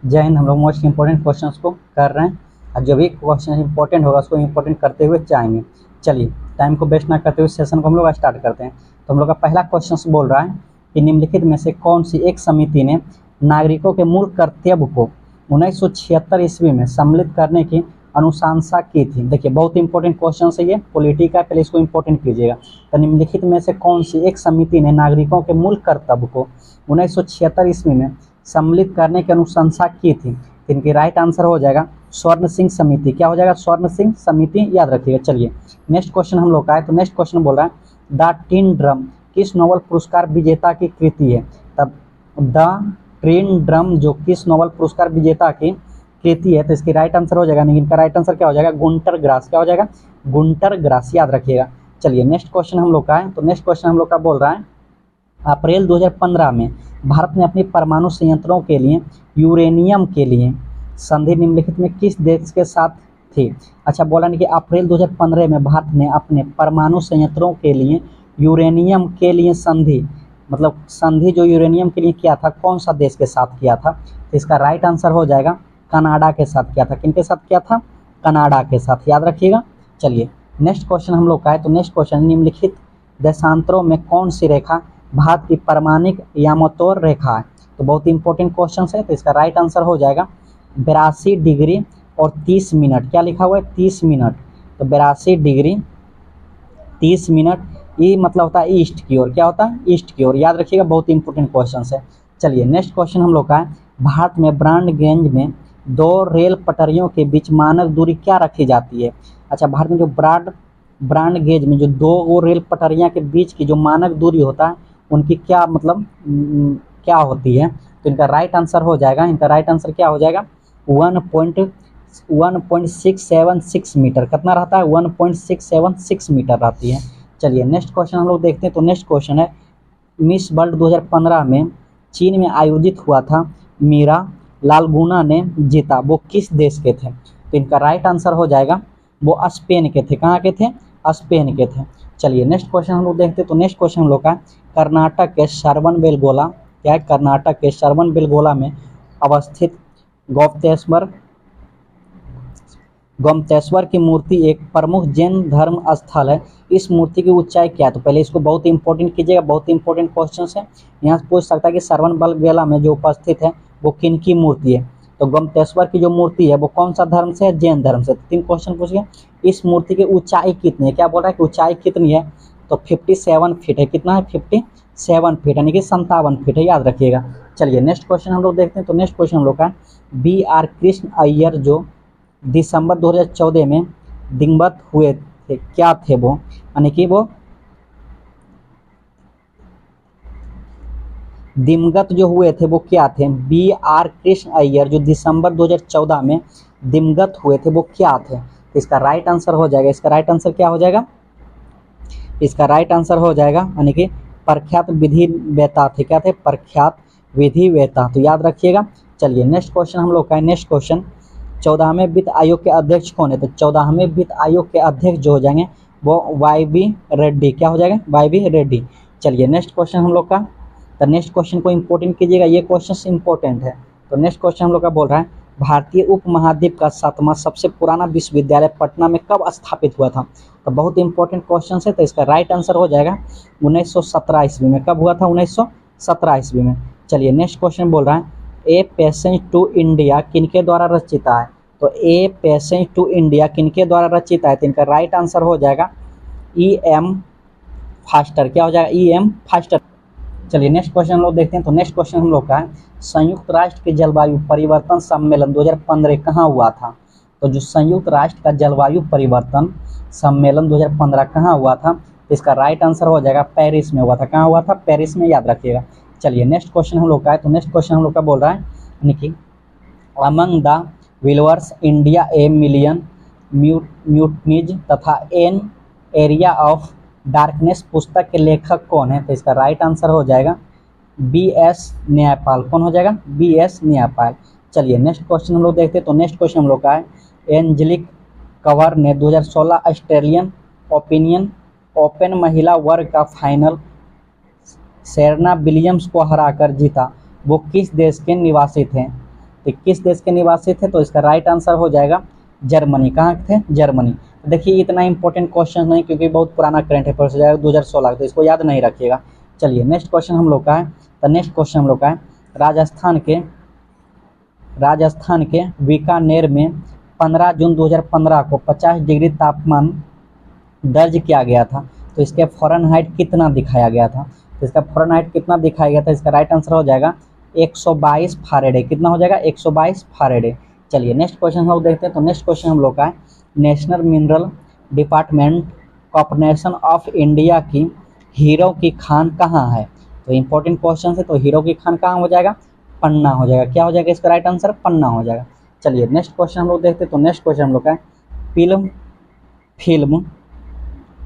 जय हिंद। हम लोग मोस्ट इंपॉर्टेंट क्वेश्चंस को कर रहे हैं और जो भी क्वेश्चन इंपॉर्टेंट होगा उसको इंपॉर्टेंट करते हुए जाएंगे। चलिए टाइम को वेस्ट ना करते हुए सेशन को हम लोग स्टार्ट करते हैं। तो हम लोग का पहला क्वेश्चन बोल रहा है कि निम्नलिखित में से कौन सी एक समिति ने नागरिकों के मूल कर्तव्य को 1976 ईस्वी में सम्मिलित करने की अनुशंसा की थी। देखिए बहुत इंपॉर्टेंट क्वेश्चन है ये, पॉलिटी का, पहले इसको इंपॉर्टेंट कीजिएगा। तो निम्नलिखित में से कौन सी एक समिति ने नागरिकों के मूल कर्तव्य को 1976 ईस्वी में सम्मिलित करने की अनुशंसा की थी। इनकी राइट आंसर हो जाएगा स्वर्ण सिंह समिति। क्या हो जाएगा? स्वर्ण सिंह समिति, याद रखिएगा। चलिए नेक्स्ट क्वेश्चन हम लोग का है। तो नेक्स्ट क्वेश्चन बोल रहा है द टिन ड्रम किस नोबेल पुरस्कार विजेता की कृति है। तब द टिन ड्रम जो किस नोबेल पुरस्कार विजेता की कृति है, तो इसकी राइट आंसर हो जाएगा, नहीं इनका राइट आंसर क्या हो जाएगा? Gunter grass. क्या हो जाएगा? गुंटर ग्रास, याद रखिएगा। चलिए नेक्स्ट क्वेश्चन हम लोग का है। तो नेक्स्ट क्वेश्चन हम लोग का बोल रहा है अप्रैल 2015 में भारत ने अपनी परमाणु संयंत्रों के लिए यूरेनियम के लिए संधि निम्नलिखित में किस देश के साथ थी। अच्छा बोला नहीं कि अप्रैल 2015 में भारत ने अपने परमाणु संयंत्रों के लिए यूरेनियम के लिए संधि, मतलब संधि जो यूरेनियम के लिए किया था, कौन सा देश के साथ किया था? तो इसका राइट आंसर हो जाएगा कनाडा के साथ किया था। किनके साथ किया था? कनाडा के साथ, याद रखिएगा। चलिए नेक्स्ट क्वेश्चन हम लोग का है। तो नेक्स्ट क्वेश्चन निम्नलिखित देशांतरों में कौन सी रेखा भारत की परमाणिक यामतोर रेखा है। तो बहुत इंपॉर्टेंट क्वेश्चन है। तो इसका राइट आंसर हो जाएगा 82 डिग्री और 30 मिनट। क्या लिखा हुआ है? 30 मिनट। तो 82 डिग्री 30 मिनट, ये मतलब होता है ईस्ट की ओर। क्या होता है? ईस्ट की ओर, याद रखिएगा। बहुत इंपॉर्टेंट क्वेश्चन है। चलिए नेक्स्ट क्वेश्चन हम लोग का है भारत में ब्रॉड गेज में दो रेल पटरियों के बीच मानक दूरी क्या रखी जाती है। अच्छा भारत में जो ब्रॉड गेज में जो दो रेल पटरियां के बीच की जो मानक दूरी होता है उनकी क्या मतलब क्या होती है। तो इनका राइट आंसर हो जाएगा, इनका राइट आंसर क्या हो जाएगा? 1.676 मीटर। कितना रहता है? 1.676 मीटर रहती है। चलिए नेक्स्ट क्वेश्चन हम लोग देखते हैं। तो नेक्स्ट क्वेश्चन है मिस वर्ल्ड 2015 में चीन में आयोजित हुआ था, मीरा लालगुना ने जीता, वो किस देश के थे। तो इनका राइट आंसर हो जाएगा वो स्पेन के थे। कहाँ के थे? स्पेन के थे। चलिए नेक्स्ट क्वेश्चन हम लोग देखते हैं। तो नेक्स्ट क्वेश्चन हम लोग का कर्नाटक के श्रवणबेलगोला, क्या है? कर्नाटक के श्रवणबेलगोला में अवस्थित गोमतेश्वर की मूर्ति एक प्रमुख जैन धर्म स्थल है। इस मूर्ति की ऊंचाई क्या है? तो पहले इसको बहुत इंपॉर्टेंट कीजिएगा, बहुत इंपॉर्टेंट क्वेश्चन है। यहाँ से पूछ सकता है कि श्रवणबेलगोला में जो उपस्थित है वो किन की मूर्ति है। तो गोमतेश्वर की जो मूर्ति है वो कौन सा धर्म से है? जैन धर्म से। 3 क्वेश्चन पूछ गए। इस मूर्ति की ऊंचाई कितनी है? क्या बोल रहा है कि ऊंचाई कितनी है? तो 57 फीट है। कितना है? 57 फीट, यानी कि 57 फीट है, याद रखिएगा। चलिए नेक्स्ट क्वेश्चन हम लोग देखते हैं। तो नेक्स्ट क्वेश्चन हम लोग का BR कृष्ण अय्यर जो दिसंबर 2014 में दिवंगत हुए थे, क्या थे वो? यानी कि वो दिवंगत जो हुए थे वो क्या थे? BR कृष्ण अय्यर जो दिसंबर 2014 में दिवंगत हुए थे वो क्या थे? तो इसका राइट आंसर हो जाएगा, इसका राइट आंसर क्या हो जाएगा? इसका राइट आंसर हो जाएगा यानी कि प्रख्यात विधि वेता थे। क्या थे? प्रख्यात विधि वेता। तो याद रखिएगा। चलिए नेक्स्ट क्वेश्चन हम लोग का है। नेक्स्ट क्वेश्चन 14वें वित्त आयोग के अध्यक्ष कौन है? तो 14वें वित्त आयोग के अध्यक्ष जो हो जाएंगे वो YB रेड्डी। क्या हो जाएगा? YB रेड्डी। चलिए नेक्स्ट क्वेश्चन हम लोग का। तो नेक्स्ट क्वेश्चन को इंपॉर्टेंट कीजिएगा, ये क्वेश्चन इंपॉर्टेंट है। तो नेक्स्ट क्वेश्चन हम लोग का बोल रहा है भारतीय उपमहाद्वीप का 7वां सबसे पुराना विश्वविद्यालय पटना में कब स्थापित हुआ था। तो बहुत इंपॉर्टेंट क्वेश्चन है। तो इसका राइट आंसर हो जाएगा 1917 ईस्वी में। कब हुआ था? 1917 ईस्वी में। चलिए नेक्स्ट क्वेश्चन बोल रहा है ए पैसेज टू इंडिया किनके द्वारा रचित है। तो ए पैसेज टू इंडिया किनके द्वारा रचित है? तो इनका राइट आंसर हो जाएगा EM फास्टर। क्या हो जाएगा? EM faster. चलिए नेक्स्ट क्वेश्चन हम लोग देखते हैं। तो नेक्स्ट क्वेश्चन हम लोग का है संयुक्त राष्ट्र के जलवायु परिवर्तन सम्मेलन 2015 कहाँ हुआ था। तो जो संयुक्त राष्ट्र का जलवायु परिवर्तन सम्मेलन 2015 कहाँ हुआ था? तो इसका राइट आंसर हो जाएगा पेरिस में हुआ था। कहाँ हुआ था? पेरिस में, याद रखिएगा। चलिए नेक्स्ट क्वेश्चन हम लोग का है। तो नेक्स्ट क्वेश्चन हम लोग का बोल रहा है यानी among the believers India a million mutinies तथा एन एरिया ऑफ डार्कनेस पुस्तक के लेखक कौन है। तो इसका राइट आंसर हो जाएगा BS न्यायपाल। कौन हो जाएगा? BS न्यायपाल। चलिए नेक्स्ट क्वेश्चन हम लोग देखते हैं। तो नेक्स्ट क्वेश्चन हम लोग का है एंजेलिक कवर ने 2016 ऑस्ट्रेलियन ओपन महिला वर्ग का फाइनल सेरेना विलियम्स को हराकर जीता, वो किस देश के निवासी थे। तो किस देश के निवासी थे, तो इसका राइट आंसर हो जाएगा जर्मनी। कहाँ थे, जर्मनी। देखिए इतना इंपॉर्टेंट क्वेश्चन नहीं, क्योंकि बहुत पुराना करंट अफेयर हो जाएगा 2016, तो इसको याद नहीं रखिएगा। चलिए नेक्स्ट क्वेश्चन हम लोग का है, तो नेक्स्ट क्वेश्चन हम लोग का है, राजस्थान के बीकानेर में 15 जून 2015 को 50 डिग्री तापमान दर्ज किया गया था, तो इसके फ़ारेनहाइट कितना दिखाया गया था, तो इसका फ़ारेनहाइट कितना दिखाया गया था, इसका राइट आंसर हो जाएगा 122 फ़ारेनहाइट। कितना हो जाएगा, 122 फ़ारेनहाइट। चलिए नेक्स्ट क्वेश्चन हम लोग देखते हैं, तो नेक्स्ट क्वेश्चन हम लोग का है, national mineral department corporation of India की हीरो की खान कहाँ है, तो इंपॉर्टेंट क्वेश्चन है। तो हीरो की खान कहाँ हो जाएगा, पन्ना हो जाएगा। क्या हो जाएगा इसका राइट आंसर, पन्ना हो जाएगा। चलिए नेक्स्ट क्वेश्चन हम लोग देखते हैं, तो नेक्स्ट क्वेश्चन हम लोग का है, फिल्म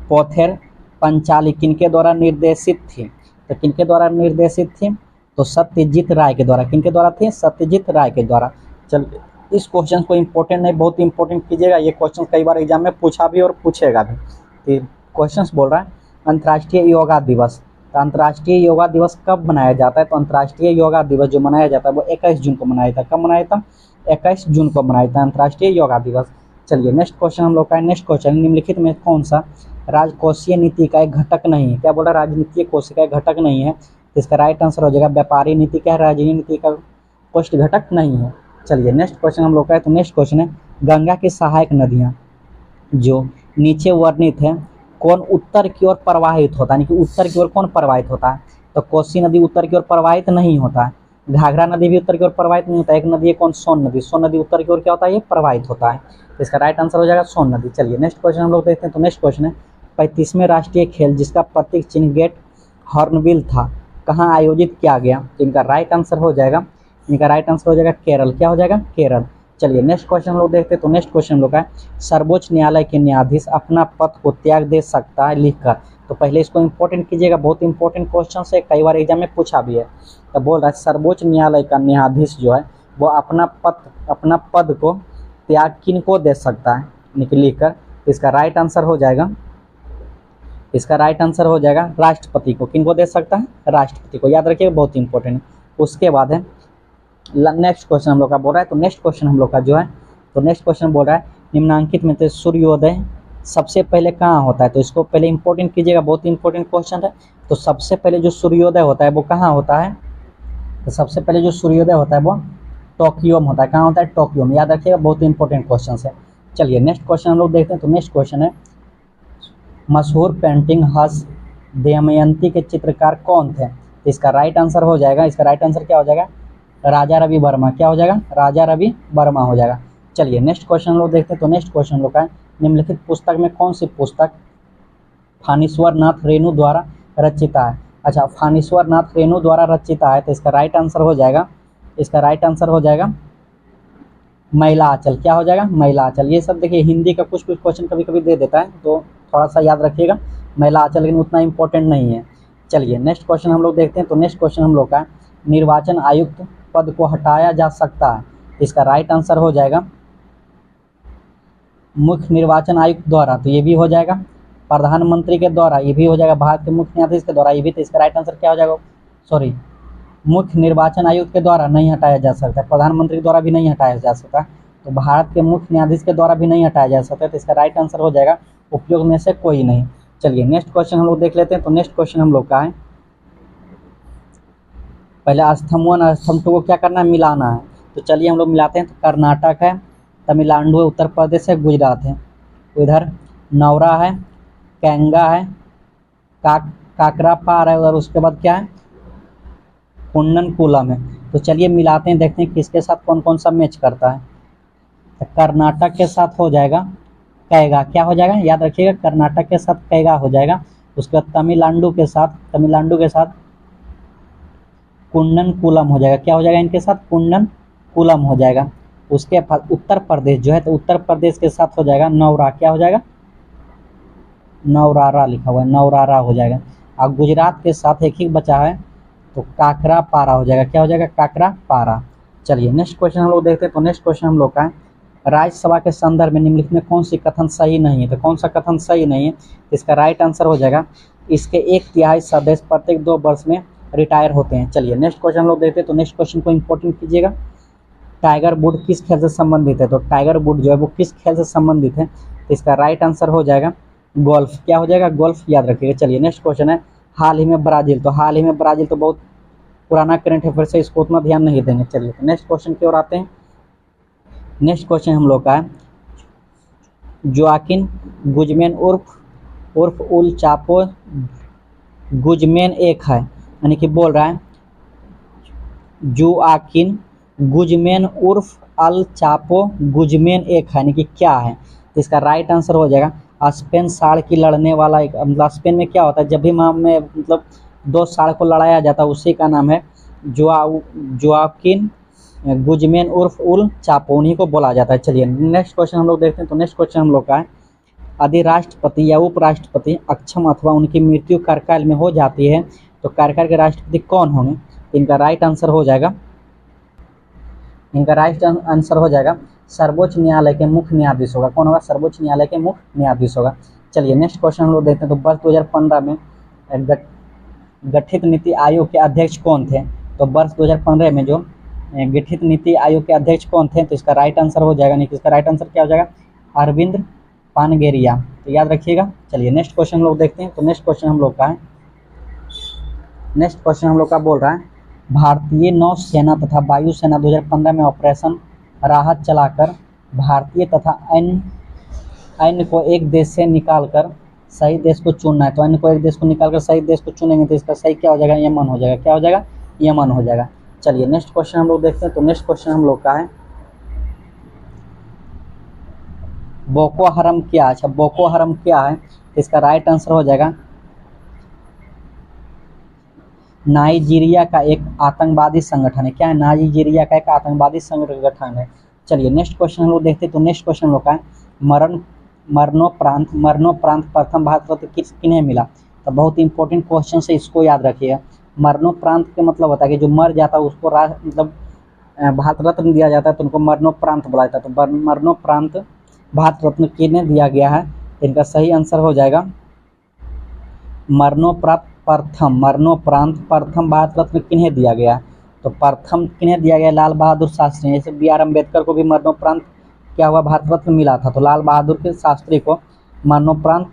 पोथेर पंचाली किनके द्वारा निर्देशित थी, तो किनके द्वारा निर्देशित थी, तो सत्यजीत राय के द्वारा। किनके द्वारा थी, सत्यजीत राय के द्वारा। चलिए इस क्वेश्चन को इंपॉर्टेंट नहीं, बहुत इंपॉर्टेंट कीजिएगा, ये क्वेश्चन कई बार एग्जाम में पूछा भी और पूछेगा भी। तो क्वेश्चन बोल रहा है अंतर्राष्ट्रीय योगा दिवस, तो अंतर्राष्ट्रीय योगा दिवस कब मनाया जाता है, तो अंतर्राष्ट्रीय योगा दिवस जो मनाया जाता है वो 21 जून को मनाया था। कब मनाया था, 21 जून को मनाया था अंतर्राष्ट्रीय योगा दिवस। चलिए नेक्स्ट क्वेश्चन हम लोग का है, नेक्स्ट क्वेश्चन, निम्नलिखित में कौन सा राजकोषीय नीति का एक घटक नहीं है। क्या बोल रहा है, राजनीतिक कोष का एक घटक नहीं है, तो इसका राइट आंसर हो जाएगा व्यापारी नीति। क्या है, राजनीति का कोष घटक नहीं है। चलिए नेक्स्ट क्वेश्चन हम लोग का है, तो नेक्स्ट क्वेश्चन है, गंगा की सहायक नदियाँ जो नीचे वर्णित है कौन उत्तर की ओर प्रवाहित होता है, यानी कि उत्तर की ओर कौन प्रवाहित होता है, तो कोसी नदी उत्तर की ओर प्रवाहित नहीं होता है, घाघरा नदी भी उत्तर की ओर प्रवाहित नहीं होता है। एक नदी है कौन, सोन नदी। सोन नदी उत्तर की ओर क्या होता है, ये प्रवाहित होता है, तो इसका राइट आंसर हो जाएगा सोन नदी। चलिए नेक्स्ट क्वेश्चन हम लोग देखते हैं, तो नेक्स्ट क्वेश्चन है, 35वें राष्ट्रीय खेल जिसका प्रतीक चिन्ह गेट हॉर्नबिल था कहाँ आयोजित किया गया, तो इनका राइट आंसर हो जाएगा, केरल। क्या हो जाएगा, केरल। चलिए नेक्स्ट क्वेश्चन हम लोग देखते हैं, तो नेक्स्ट क्वेश्चन हम लोग का है, सर्वोच्च न्यायालय के न्यायाधीश अपना पद को त्याग दे सकता है लिखकर, तो पहले इसको इंपॉर्टेंट कीजिएगा, बहुत इंपॉर्टेंट क्वेश्चन है, कई बार एग्जाम में पूछा भी है। तो बोल रहा है सर्वोच्च न्यायालय का न्यायाधीश जो है वो अपना पद को त्याग किनको दे सकता है लिखकर, तो इसका राइट आंसर हो जाएगा, राष्ट्रपति को। किनको दे सकता है, राष्ट्रपति को, याद रखिएगा, बहुत इंपॉर्टेंट है। उसके बाद है नेक्स्ट क्वेश्चन हम लोग का बोल रहा है, तो नेक्स्ट क्वेश्चन हम लोग का जो है, तो नेक्स्ट क्वेश्चन बोल रहा है निम्नांकित में से सूर्योदय सबसे पहले कहाँ होता है, तो इसको पहले इंपॉर्टेंट कीजिएगा, बहुत इंपॉर्टेंट क्वेश्चन है। तो सबसे पहले जो सूर्योदय होता है वो कहाँ होता है, तो सबसे पहले जो सूर्योदय होता है वो टोक्यो में होता है। कहाँ होता है, टोक्यो में, याद रखिएगा, बहुत इंपॉर्टेंट क्वेश्चन है। चलिए नेक्स्ट क्वेश्चन हम लोग देखते हैं, तो नेक्स्ट क्वेश्चन है, मशहूर पेंटिंग हंस दमयंती के चित्रकार कौन थे, तो इसका राइट आंसर हो जाएगा, इसका राइट आंसर क्या हो जाएगा, राजा रवि वर्मा। क्या हो जाएगा, राजा रवि वर्मा हो जाएगा। चलिए नेक्स्ट क्वेश्चन हम लोग देखते हैं, तो नेक्स्ट क्वेश्चन हम लोग का है, निम्नलिखित पुस्तक में कौन सी पुस्तक फानीश्वर नाथ रेणु द्वारा रचिता है। अच्छा, फानीश्वर नाथ रेणु द्वारा रचिता है, तो इसका राइट आंसर हो जाएगा, महिला आंचल। क्या हो जाएगा, महिला आंचल। ये सब देखिए हिंदी का कुछ क्वेश्चन कभी कभी दे देता है, तो थोड़ा सा याद रखिएगा, महिला आंचल, लेकिन उतना इंपॉर्टेंट नहीं है। चलिए नेक्स्ट क्वेश्चन हम लोग देखते हैं, तो नेक्स्ट क्वेश्चन हम लोग का निर्वाचन आयुक्त पद को हटाया जा सकता है, इसका राइट आंसर हो जाएगा मुख्य निर्वाचन आयुक्त द्वारा, तो ये भी हो जाएगा प्रधानमंत्री के द्वारा, ये भी हो जाएगा भारत के मुख्य न्यायाधीश के द्वारा, ये भी, तो इसका राइट आंसर क्या हो जाएगा, सॉरी, मुख्य निर्वाचन आयुक्त के द्वारा नहीं हटाया जा सकता, प्रधानमंत्री के द्वारा भी नहीं हटाया जा सकता, तो भारत के मुख्य न्यायाधीश के द्वारा भी नहीं हटाया जा सकता, तो इसका राइट आंसर हो जाएगा उपयोग में से कोई नहीं। चलिए नेक्स्ट क्वेश्चन हम लोग देख लेते हैं, तो नेक्स्ट क्वेश्चन हम लोग का है, पहले स्तंभ 1 और स्तंभ 2 को क्या करना है, मिलाना है। तो चलिए हम लोग मिलाते हैं, तो कर्नाटक है, तमिलनाडु है, उत्तर प्रदेश है, गुजरात है, इधर नौरा है, कैंगा है, काकरा पार है, और उसके बाद क्या है, कुन्ननकुलम है। तो चलिए मिलाते हैं, देखते हैं किसके साथ कौन कौन सा मैच करता है। तो कर्नाटक के साथ हो जाएगा कैगा। क्या हो जाएगा, याद रखिएगा, कर्नाटक के साथ कैगा हो जाएगा। उसके बाद तमिलनाडु के साथ कुन्ननकुलम हो जाएगा। क्या हो जाएगा, इनके साथ कुन्ननकुलम हो जाएगा। उसके बाद उत्तर प्रदेश जो है, तो उत्तर प्रदेश के साथ हो जाएगा नौरा। क्या हो जाएगा, नौरारा लिखा हुआ है, नौरारा हो जाएगा। और गुजरात के साथ एक ही बचा है, तो काकरा पारा हो जाएगा। क्या हो जाएगा, काकरा पारा। चलिए नेक्स्ट क्वेश्चन हम लोग देखते हैं, तो नेक्स्ट क्वेश्चन हम लोग का है, राज्यसभा के संदर्भ में निम्नलिखित में कौन सी कथन सही नहीं है, तो कौन सा कथन सही नहीं है, इसका राइट आंसर हो जाएगा, इसके 1/3 सदस्य प्रत्येक 2 वर्ष में रिटायर होते हैं। चलिए नेक्स्ट क्वेश्चन हम लोग देखते हैं, तो नेक्स्ट क्वेश्चन को इंपॉर्टेंट कीजिएगा, टाइगर वुड किस खेल से संबंधित है? तो टाइगर वुड जो है वो किस खेल से संबंधित है? तो इसका राइट आंसर हो जाएगा गोल्फ। क्या हो जाएगा? गोल्फ, याद रखिएगा। चलिए नेक्स्ट क्वेश्चन है, हाल ही में ब्राजील। तो हाल ही में ब्राजील तो बहुत पुराना करंट है, फिर से इसको उतना ध्यान नहीं देंगे। चलिए तो नेक्स्ट क्वेश्चन की ओर आते हैं। नेक्स्ट क्वेश्चन हम लोग का है, जोआकिन गुजमेन उर्फ उर्फ उल चापो गुजमेन एक है, यानी कि बोल रहा है जोआकिन गुजमेन उर्फ अल चापो गुजमेन एक है, यानी कि क्या है? तो इसका राइट आंसर हो जाएगा स्पेन साड़ की लड़ने वाला एक, मतलब स्पेन में क्या होता है जब भी में मतलब दो साड़ को लड़ाया जाता है उसी का नाम है जोआकिन गुजमेन उर्फ उल चापो, उन्हीं को बोला जाता है। चलिए नेक्स्ट क्वेश्चन हम लोग देखते हैं। तो नेक्स्ट क्वेश्चन हम लोग का है, यदि राष्ट्रपति या उपराष्ट्रपति अक्षम अथवा उनकी मृत्यु कार्यकाल में हो जाती है तो कार्यकाल के राष्ट्रपति कौन होंगे? इनका राइट आंसर हो जाएगा सर्वोच्च न्यायालय के मुख्य न्यायाधीश होगा। कौन होगा? सर्वोच्च न्यायालय के मुख्य न्यायाधीश होगा। चलिए नेक्स्ट क्वेश्चन हम लोग देखते हैं। तो वर्ष 2015 में गठित नीति आयोग के अध्यक्ष कौन थे? तो वर्ष 2015 में जो गठित नीति आयोग के अध्यक्ष कौन थे? तो इसका राइट आंसर हो जाएगा, नहीं इसका राइट आंसर क्या हो जाएगा? अरविंद पानगेरिया। तो याद रखिएगा। चलिए नेक्स्ट क्वेश्चन हम लोग देखते हैं। तो नेक्स्ट क्वेश्चन हम लोग का है, नेक्स्ट क्वेश्चन हम लोग का बोल रहा है, भारतीय नौसेना तथा वायुसेना 2015 में ऑपरेशन राहत चलाकर भारतीय तथा अन्य को एक देश से निकालकर सही देश को चुनना है। तो अन्य को एक देश को निकालकर सही देश को चुनेंगे तो इसका सही क्या हो जाएगा? यमन हो जाएगा। क्या हो जाएगा? यमन हो जाएगा। चलिए नेक्स्ट क्वेश्चन हम लोग देखते हैं। तो नेक्स्ट क्वेश्चन हम लोग का है, बोको हरम क्या? अच्छा, बोको हरम क्या है? तो इसका राइट आंसर हो जाएगा नाइजीरिया का एक आतंकवादी संगठन है। क्या है? नाइजीरिया का एक आतंकवादी संगठन है। चलिए नेक्स्ट क्वेश्चन हम लोग देखते हैं। तो नेक्स्ट क्वेश्चन हम लोग का है, मरणोपरांत प्रथम भारत रत्न किन्हें मिला? तो बहुत इंपॉर्टेंट क्वेश्चन है, इसको याद रखिएगा। मरणोपरांत का मतलब होता है कि जो मर जाता है उसको मतलब भारत रत्न दिया जाता है, तो उनको मरणोपरांत बोला जाता है। तो मरणोपरांत भारत रत्न किन्हें दिया गया है? इनका सही आंसर हो जाएगा मरणोपरांत प्रथम भारत रत्न किन्हें दिया गया? तो प्रथम किन्हें दिया गया? लाल बहादुर शास्त्री। जैसे B.R. अम्बेडकर को भी मरणोपरांत क्या हुआ? भारत रत्न मिला था। तो लाल बहादुर के शास्त्री को मरणोपरांत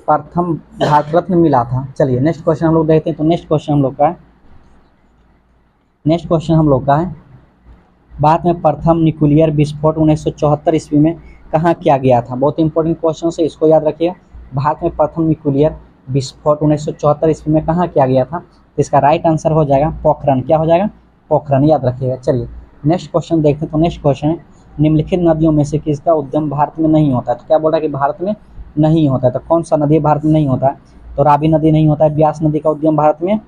प्रथम भारत रत्न मिला था। चलिए नेक्स्ट क्वेश्चन हम लोग देखते हैं। तो नेक्स्ट क्वेश्चन हम लोग का है, भारत में प्रथम न्यूक्लियर विस्फोट 1974 ईस्वी में कहाँ किया गया था? बहुत इंपॉर्टेंट क्वेश्चन है, इसको याद रखिएगा। भारत में प्रथम न्यूक्लियर विस्फोट 1974 ईस्वी में कहाँ किया गया था? तो इसका राइट आंसर हो जाएगा पोखरण। क्या हो जाएगा? पोखरण, याद रखिएगा। चलिए नेक्स्ट क्वेश्चन देखते हैं। तो नेक्स्ट क्वेश्चन है, निम्नलिखित नदियों में से किसका उद्गम भारत में नहीं होता है? तो क्या बोल रहा है कि भारत में नहीं होता है। तो कौन सा नदी भारत में नहीं होता है? तो रावी नदी नहीं होता है, ब्यास नदी का उद्गम भारत में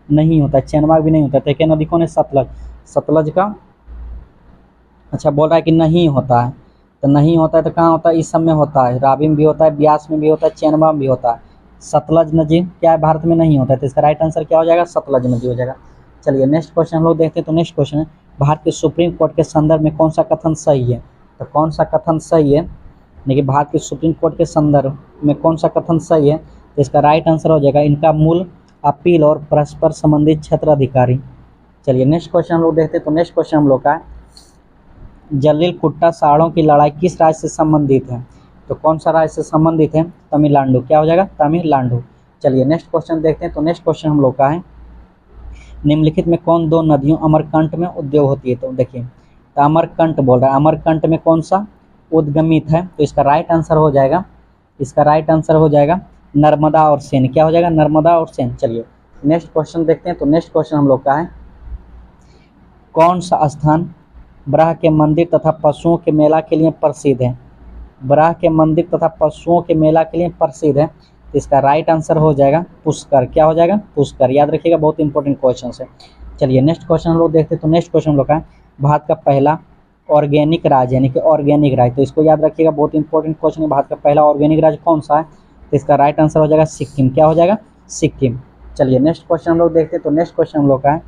नहीं होता है, चेनबाग भी नहीं होता है। तो क्या नदी कौन है? सतलज का, अच्छा बोल रहा है कि नहीं होता है। तो नहीं होता है तो कहाँ होता है? इस सब में होता है, रावी में भी होता है, ब्यास में भी होता है, चेनबा में भी होता है। सतलज नदी क्या है? भारत में नहीं होता है। तो इसका राइट आंसर क्या हो जाएगा? सतलज नदी हो जाएगा। चलिए नेक्स्ट क्वेश्चन हम लोग देखते हैं। तो नेक्स्ट क्वेश्चन है, भारत के सुप्रीम कोर्ट के संदर्भ में कौन सा कथन सही है? तो कौन सा कथन सही है? देखिए भारत के सुप्रीम कोर्ट के संदर्भ में कौन सा कथन सही है? तो इसका राइट आंसर हो जाएगा इनका मूल अपील और परस्पर संबंधित क्षेत्र अधिकारी। चलिए नेक्स्ट क्वेश्चन हम लोग देखते हैं। तो नेक्स्ट क्वेश्चन हम लोग का है, जलील कुट्टा साड़ों की लड़ाई किस राज्य से संबंधित है? तो कौन सा राज्य से संबंधित है? तमिलनाडु। क्या हो जाएगा? तमिलनाडु। चलिए नेक्स्ट क्वेश्चन देखते हैं। तो नेक्स्ट क्वेश्चन हम लोग का है, निम्नलिखित में कौन दो नदियों अमरकंट में उद्योग होती है? तो देखिए तो अमरकंट बोल रहा है, अमरकंट में कौन सा उद्गमित है? तो इसका राइट आंसर हो जाएगा नर्मदा और सेन। क्या हो जाएगा? नर्मदा और सेन। चलिए नेक्स्ट क्वेश्चन देखते हैं। तो नेक्स्ट क्वेश्चन हम लोग का है, कौन सा स्थान बराह के मंदिर तथा पशुओं के मेला के लिए प्रसिद्ध है? बराह के मंदिर तथा पशुओं के मेला के लिए प्रसिद्ध है। तो इसका राइट आंसर हो जाएगा पुष्कर। क्या हो जाएगा? पुष्कर, याद रखिएगा, बहुत इंपॉर्टेंट क्वेश्चन है। चलिए नेक्स्ट क्वेश्चन हम लोग देखते हैं। तो नेक्स्ट क्वेश्चन हम लोग का है, भारत का पहला ऑर्गेनिक राज्य, यानी कि ऑर्गेनिक राज्य। तो इसको याद रखिएगा, बहुत इंपॉर्टेंट क्वेश्चन है। भारत का पहला ऑर्गेनिक राज्य कौन सा है? तो इसका राइट आंसर हो जाएगा सिक्किम। क्या हो जाएगा? सिक्किम। चलिए नेक्स्ट क्वेश्चन हम लोग देखते हैं। तो नेक्स्ट क्वेश्चन हम लोग का है,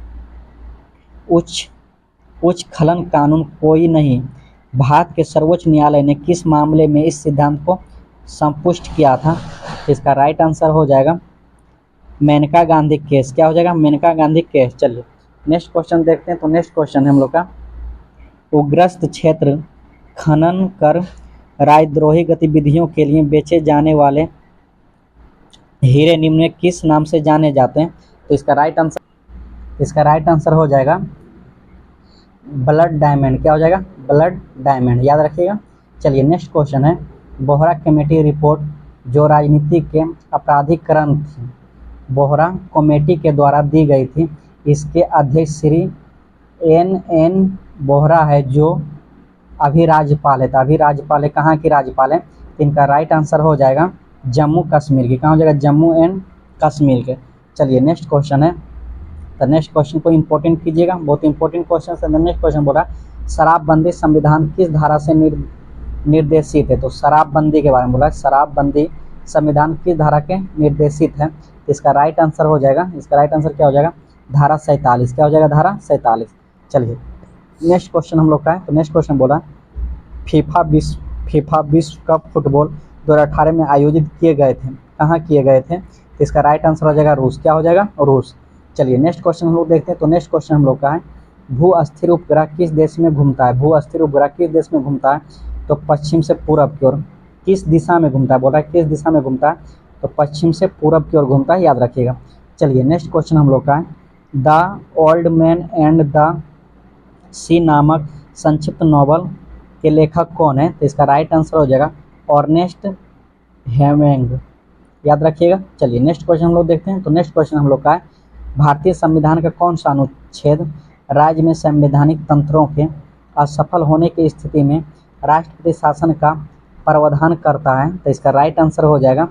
उच्च खनन कानून कोई नहीं, भारत के सर्वोच्च न्यायालय ने किस मामले में इस सिद्धांत को संपुष्ट किया था? तो इसका राइट आंसर हो जाएगा मेनका गांधी केस। क्या हो जाएगा? मेनका गांधी केस। चलिए नेक्स्ट क्वेश्चन देखते हैं। तो नेक्स्ट क्वेश्चन है हम लोग का, उग्रस्त क्षेत्र खनन कर राजद्रोही गतिविधियों के लिए बेचे जाने वाले हीरे निम्न में किस नाम से जाने जाते हैं? तो इसका राइट आंसर हो जाएगा ब्लड डायमंड। क्या हो जाएगा? ब्लड डायमंड, याद रखिएगा। चलिए नेक्स्ट क्वेश्चन है, बोहरा कमेटी रिपोर्ट जो राजनीति के अपराधीकरण थी, बोहरा कमेटी के द्वारा दी गई थी, इसके अध्यक्ष श्री N बोहरा है, जो अभी राज्यपाल है। तो अभी राज्यपाल है, कहाँ की राज्यपाल है? तो इनका राइट आंसर हो जाएगा जम्मू कश्मीर की। कहाँ हो जाएगा? जम्मू एंड कश्मीर के। चलिए नेक्स्ट क्वेश्चन है, तो नेक्स्ट क्वेश्चन को इंपॉर्टेंट कीजिएगा, बहुत इंपॉर्टेंट क्वेश्चन है। नेक्स्ट क्वेश्चन बोला शराबबंदी संविधान किस धारा से निर्देशित है? तो शराबबंदी के बारे में बोला, शराबबंदी संविधान किस धारा के निर्देशित है? तो इसका राइट आंसर हो जाएगा, इसका राइट आंसर क्या हो जाएगा? धारा 47। क्या हो जाएगा? धारा 47। चलिए नेक्स्ट क्वेश्चन हम लोग का है, तो नेक्स्ट क्वेश्चन बोला फीफा विश्व कप फुटबॉल 2018 में आयोजित किए गए थे, कहाँ किए गए थे? तो इसका राइट आंसर हो जाएगा रूस। क्या हो जाएगा? रूस। चलिए नेक्स्ट क्वेश्चन हम लोग देखते हैं, तो नेक्स्ट क्वेश्चन हम लोग का है भू अस्थिर उपग्रह किस देश में घूमता है? भू अस्थिर उपग्रह किस देश में घूमता है? तो पश्चिम से पूरब की ओर। किस दिशा में घूमता है? बोल रहा है किस दिशा में घूमता है? तो पश्चिम से पूरब की ओर घूमता है, याद रखिएगा। चलिए नेक्स्ट क्वेश्चन हम लोग का है the old man and the sea नामक संक्षिप्त नॉवल के लेखक कौन है? तो इसका राइट आंसर हो जाएगा अर्नेस्ट हेमिंग, याद रखिएगा। चलिए नेक्स्ट क्वेश्चन हम लोग देखते हैं, तो नेक्स्ट क्वेश्चन हम लोग का है भारतीय संविधान का कौन सा अनुच्छेद राज्य में संवैधानिक तंत्रों के असफल होने की स्थिति में राष्ट्रपति शासन का प्रावधान करता है? तो इसका राइट आंसर हो जाएगा,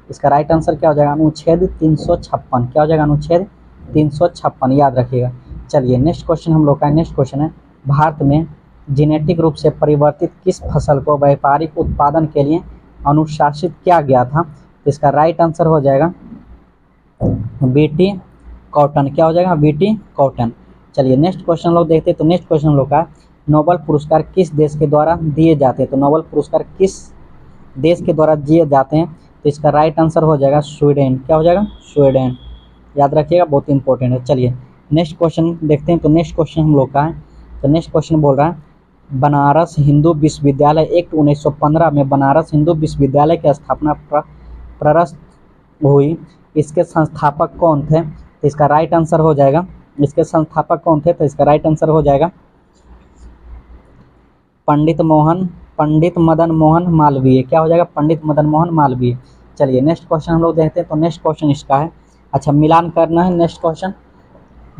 इसका राइट आंसर क्या हो जाएगा? अनुच्छेद 356। क्या हो जाएगा? अनुच्छेद 356, याद रखिएगा। चलिए नेक्स्ट क्वेश्चन हम लोग का, नेक्स्ट क्वेश्चन है भारत में जेनेटिक रूप से परिवर्तित किस फसल को व्यापारिक उत्पादन के लिए अनुशासित किया गया था? तो इसका राइट आंसर हो जाएगा बीटी कॉटन। क्या हो जाएगा? BT cotton. चलिए नेक्स्ट क्वेश्चन हम लोग देखते हैं, तो नेक्स्ट क्वेश्चन हम लोग का नोबेल पुरस्कार किस देश के द्वारा दिए जाते हैं? तो नोबेल पुरस्कार किस देश के द्वारा दिए जाते हैं? तो इसका राइट आंसर हो जाएगा स्वीडन। क्या हो जाएगा? स्वीडन, याद रखिएगा, बहुत इंपॉर्टेंट है। चलिए नेक्स्ट क्वेश्चन देखते हैं, तो नेक्स्ट क्वेश्चन हम लोग का है, तो नेक्स्ट क्वेश्चन बोल रहा है बनारस हिंदू विश्वविद्यालय एक्ट 1915 में बनारस हिंदू विश्वविद्यालय की स्थापना प्ररस्त हुई, इसके संस्थापक कौन थे? तो इसका राइट आंसर हो जाएगा, इसके संस्थापक कौन थे? तो इसका राइट आंसर हो जाएगा पंडित मदन मोहन मालवीय। क्या हो जाएगा? पंडित मदन मोहन मालवीय। चलिए नेक्स्ट क्वेश्चन हम लोग देखते हैं, तो नेक्स्ट क्वेश्चन इसका है, अच्छा मिलान करना है। नेक्स्ट क्वेश्चन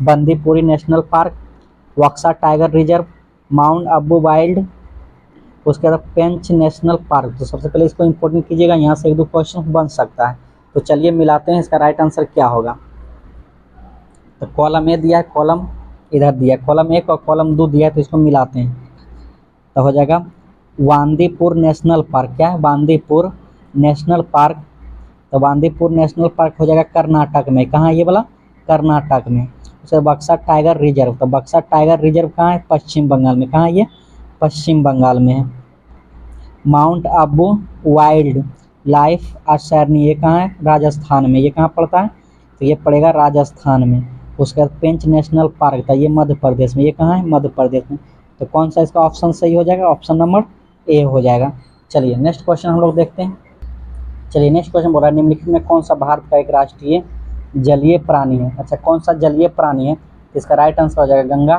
बंदीपुरी नेशनल पार्क, बक्सा tiger reserve, mount Abu wild, उसके बाद पेंच नेशनल पार्क। तो सबसे पहले इसको इंपॉर्टेंट कीजिएगा, यहाँ से एक दो क्वेश्चन बन सकता है। तो चलिए मिलाते हैं, इसका राइट आंसर क्या होगा? तो कॉलम ए दिया है, कॉलम इधर दिया है, कॉलम 1 और कॉलम 2 दिया है, तो इसको मिलाते हैं तो हो जाएगा बांदीपुर नेशनल पार्क। क्या है? Bandipur national park. तो बांदीपुर नेशनल पार्क हो जाएगा कर्नाटक में। कहाँ ये वाला? कर्नाटक में। उसके बक्सा टाइगर रिजर्व, तो बक्सा टाइगर रिजर्व कहाँ है? पश्चिम बंगाल में। कहाँ ये? पश्चिम बंगाल में है। माउंट आबू वाइल्ड लाइफ असारनी, ये कहाँ है? राजस्थान में। ये कहाँ पड़ता है? तो ये पड़ेगा राजस्थान में। उसके बाद पेंच नेशनल पार्क था, ये मध्य प्रदेश में। ये कहाँ है? मध्य प्रदेश में। तो कौन सा इसका ऑप्शन सही हो जाएगा? ऑप्शन नंबर ए हो जाएगा। चलिए नेक्स्ट क्वेश्चन हम लोग देखते हैं। चलिए नेक्स्ट क्वेश्चन बोल रहा है निम्नलिखित में कौन सा भारत का एक राष्ट्रीय जलीय प्राणी है? अच्छा कौन सा जलीय प्राणी है? इसका राइट आंसर हो जाएगा गंगा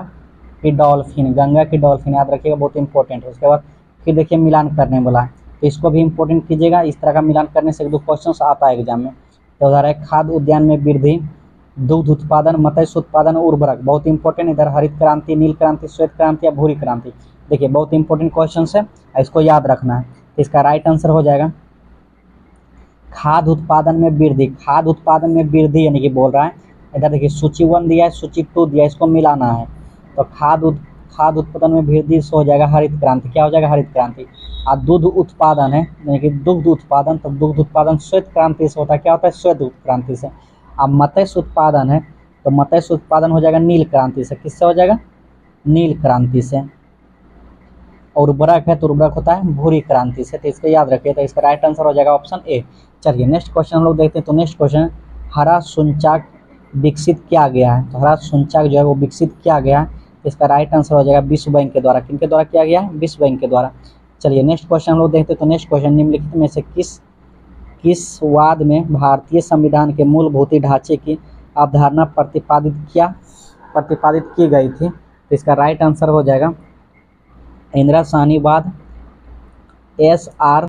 की डॉल्फिन। गंगा की डॉल्फिन, याद रखिएगा, बहुत इंपॉर्टेंट है। उसके बाद फिर देखिए मिलान करने बोला है, तो इसको भी इंपॉर्टेंट कीजिएगा। इस तरह का मिलान करने से एक दो क्वेश्चन आता है एग्जाम में। तो उधर है खाद्य उद्यान में वृद्धि, दुग्ध उत्पादन, मत्स्य उत्पादन, उर्वरक। बहुत इंपॉर्टेंट। इधर हरित क्रांति, नील क्रांति, श्वेत क्रांति या भूरी क्रांति। देखिए बहुत इंपॉर्टेंट क्वेश्चन है, इसको याद रखना है। तो इसका राइट आंसर हो जाएगा खाद्य उत्पादन में वृद्धि। खाद्य उत्पादन में वृद्धि यानी कि बोल रहा है, इधर देखिए सूची 1 दिया है, सूची 2 दिया है, इसको मिलाना है। तो खाद्य उत्पादन में वृद्धि से हो जाएगा हरित क्रांति। क्या हो जाएगा? हरित क्रांति। और दूध उत्पादन है यानी कि दुग्ध उत्पादन, तो दुग्ध उत्पादन श्वेत क्रांति से होता है। क्या होता है? श्वेत क्रांति से। अब मत्स्य उत्पादन है, तो मत्स्य उत्पादन हो जाएगा नील क्रांति से। किससे हो जाएगा? नील क्रांति से। और उर्वरक है तो उर्वरक होता है भूरी क्रांति से। तो इसको याद रखिए। तो इसका राइट आंसर हो जाएगा ऑप्शन ए। चलिए नेक्स्ट क्वेश्चन हम लोग देखते हैं। तो नेक्स्ट क्वेश्चन, हरा सूचकांक विकसित किया गया है। तो हरा सूचकांक जो है वो विकसित किया गया है, इसका राइट आंसर हो जाएगा विश्व बैंक के द्वारा। किनके द्वारा किया गया है? विश्व बैंक के द्वारा। चलिए नेक्स्ट क्वेश्चन हम लोग देखते हैं। तो नेक्स्ट क्वेश्चन, निम्नलिखित में से किस वाद में भारतीय संविधान के मूलभूत ढांचे की अवधारणा प्रतिपादित की गई थी? तो इसका राइट आंसर हो जाएगा इंदिरा साहनीवाद, SR